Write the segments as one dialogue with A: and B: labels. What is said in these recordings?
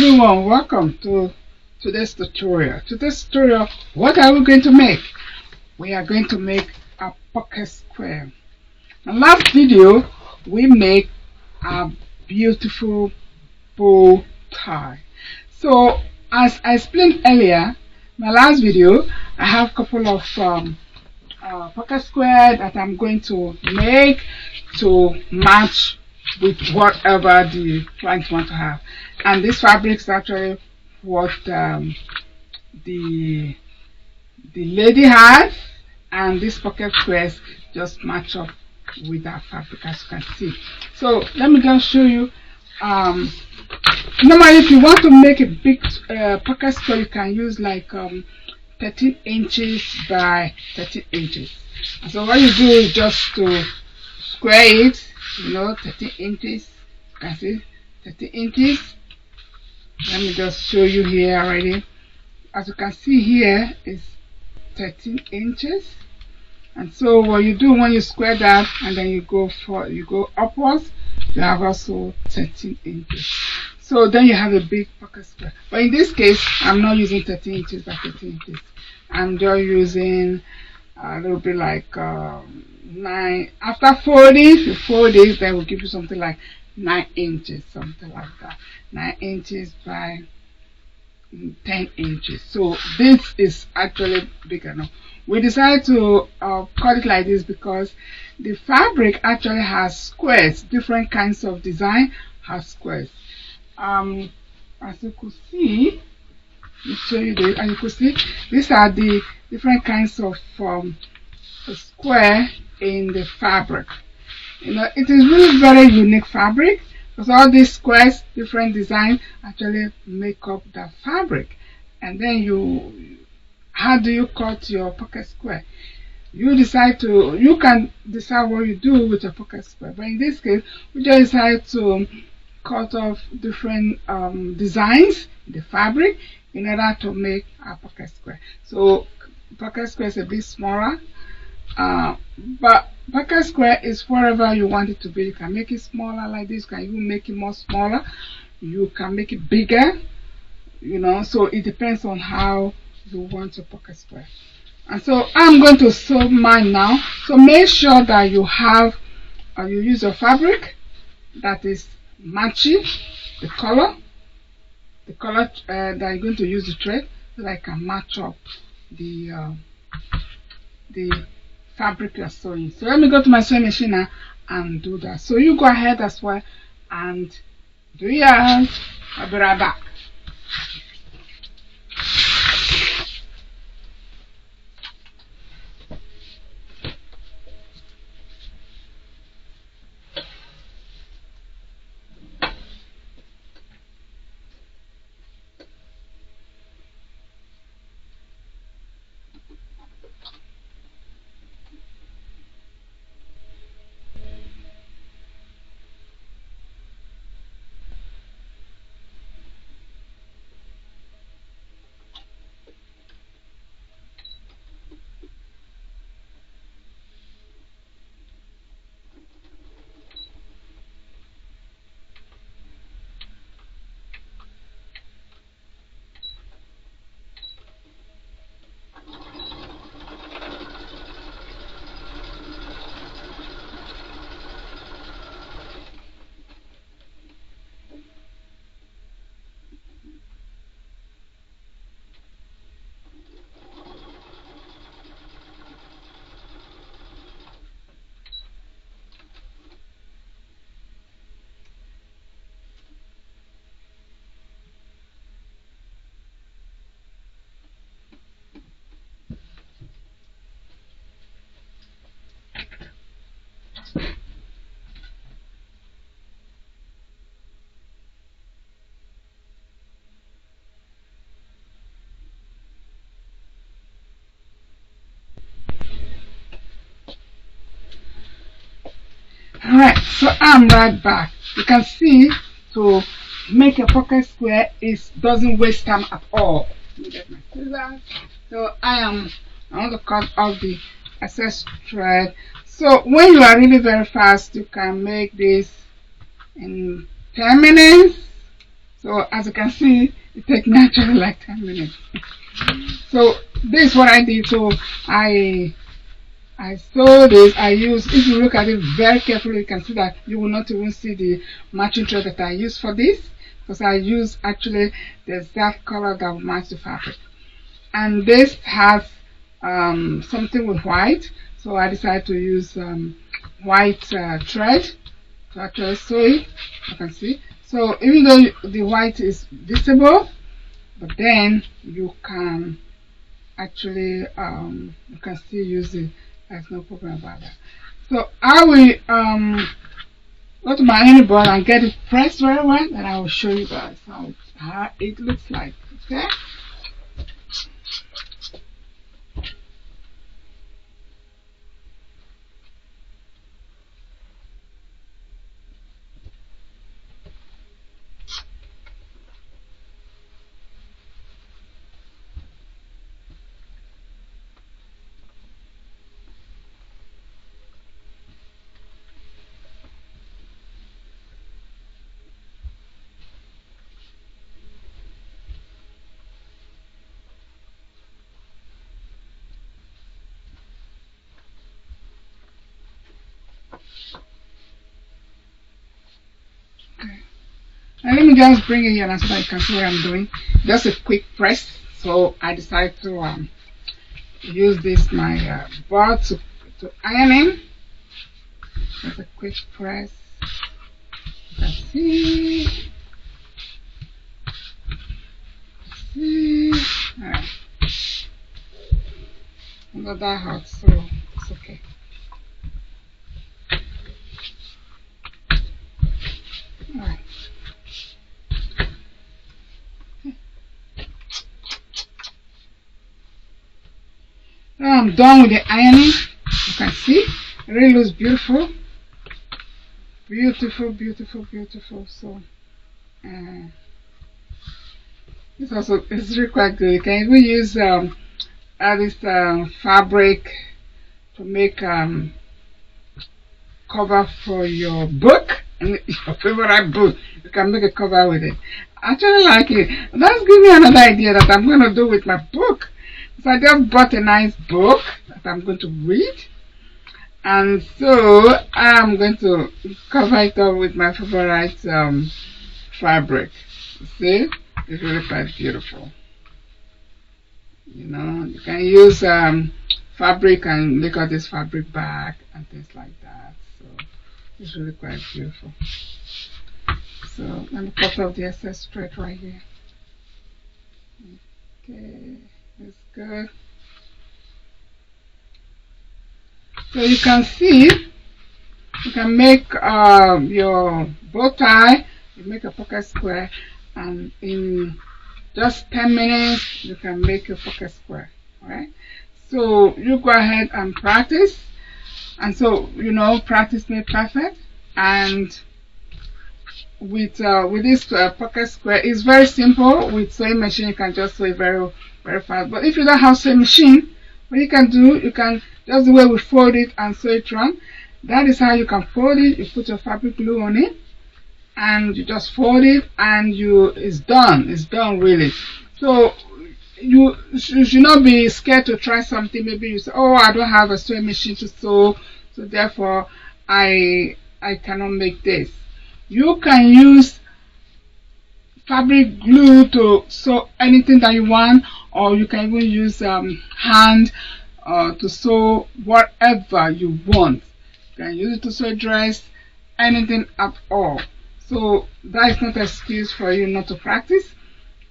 A: everyone, welcome to today's tutorial. Today's tutorial, what are we going to make? We are going to make a pocket square. In the last video, we make a beautiful bow tie. So, as I explained earlier, my last video, I have a couple of pocket square that I'm going to make to match with whatever the client want to have, and this fabric is actually what the lady had, and these pocket squares just match up with that fabric, as you can see. So let me just show you. Normally, if you want to make a big pocket square, you can use like 13 inches by 13 inches. And so what you do is just to square it, 13 inches. You can see 13 inches. Let me just show you here already. As you can see here is 13 inches. And so what you do when you square that and then you go upwards, you have also 13 inches. So then you have a big pocket square. But in this case, I'm not using 13 inches by 13 inches. I'm just using a little bit like 9. After folding, if you fold it, then will give you something like 9 inches, something like that. 9 inches by 10 inches. So this is actually big enough. We decided to cut it like this because the fabric actually has squares. Different kinds of design has squares. As you could see, let me show you this. As you could see, these are the different kinds of square in the fabric. It is really very unique fabric because all these squares, different design, actually make up the fabric. And then how do you cut your pocket square? You can decide what you do with your pocket square. But in this case, we just decided to cut off different designs in the fabric in order to make a pocket square. So pocket square is a bit smaller, but pocket square is wherever you want it to be. You can make it smaller like this. You can even make it more smaller. You can make it bigger. So it depends on how you want your pocket square. And so I'm going to sew mine now. So make sure that you use your fabric that is matching the color that you're going to use the thread, so that I can match up the fabric you're sewing. So let me go to my sewing machine now and do that. So you go ahead as well and do yours. I'll be right back. Alright, so I'm right back. You can see to make a pocket square doesn't waste time at all. Let me get my scissors. So I want to cut off the excess thread. So when you are really very fast, you can make this in 10 minutes, So as you can see, it takes me actually like 10 minutes. So this is what I did. So I saw this. I use, if you look at it very carefully, you can see that you will not even see the matching thread that I use for this, because I use actually the exact color that will match the fabric. And this has something with white, so I decided to use white thread to actually sew it. You can see. So even though the white is visible, but then you can actually you can still use it. There's no problem about that. So I will go to my ironing board and get it pressed very well, and I will show you guys how it looks like. Okay. Okay. Now let me just bring it here now so that you can see what I'm doing. Just a quick press. So I decided to use this my board to iron in. Just a quick press. Let's see. Alright. Not that hot, so it's okay. Alright. Now I'm done with the ironing. You can see it really looks beautiful. Beautiful, beautiful, beautiful. So it's also, it's really quite good. You can even use this fabric to make cover for your book, and your favorite book. You can make a cover with it. I actually like it. That's giving me another idea that I'm going to do with my book. So I just bought a nice book that I'm going to read, and so I'm going to cover it up with my favorite fabric. You see, it's really quite beautiful. You know, you can use fabric and make all this fabric bag and things like that. So it's really quite beautiful. So let me cut off the excess thread right here. Okay, that's good. So you can see, you can make your bow tie, you make a pocket square, and in just 10 minutes you can make a pocket square. Alright, so you go ahead and practice, and so you know, practice makes perfect. And with this pocket square, it's very simple. With sewing machine you can just sew it very fast, but if you don't have sewing machine, what you can do, you can just the way we fold it and sew it wrong. That is how you can fold it. You put your fabric glue on it and you just fold it, and it's done. It's done really. So you should not be scared to try something. Maybe you say, oh, I don't have a sewing machine to sew, so therefore I cannot make this. You can use fabric glue to sew anything that you want, or you can even use hand to sew whatever you want. You can use it to sew a dress, anything at all. So that is not an excuse for you not to practice.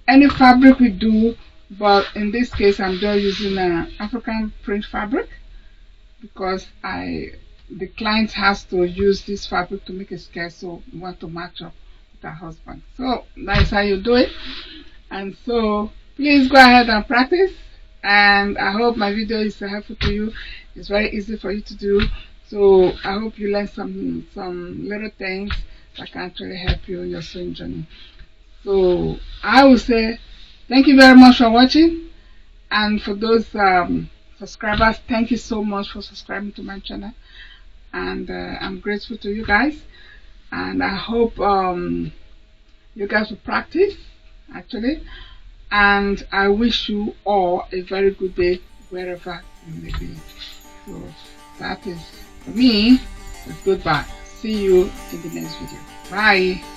A: Any fabric we do, but in this case I'm just using African print fabric, because the client has to use this fabric to make a skirt, so we want to match up with her husband. So that is how you do it. And so please go ahead and practice, and I hope my video is helpful to you. It's very easy for you to do, so I hope you learn some little things that can actually help you in your sewing journey. So I will say thank you very much for watching, and for those subscribers, thank you so much for subscribing to my channel, and I'm grateful to you guys, and I hope You guys will practice actually, and I wish you all a very good day wherever you may be. So that is for me. Goodbye. See you in the next video. Bye.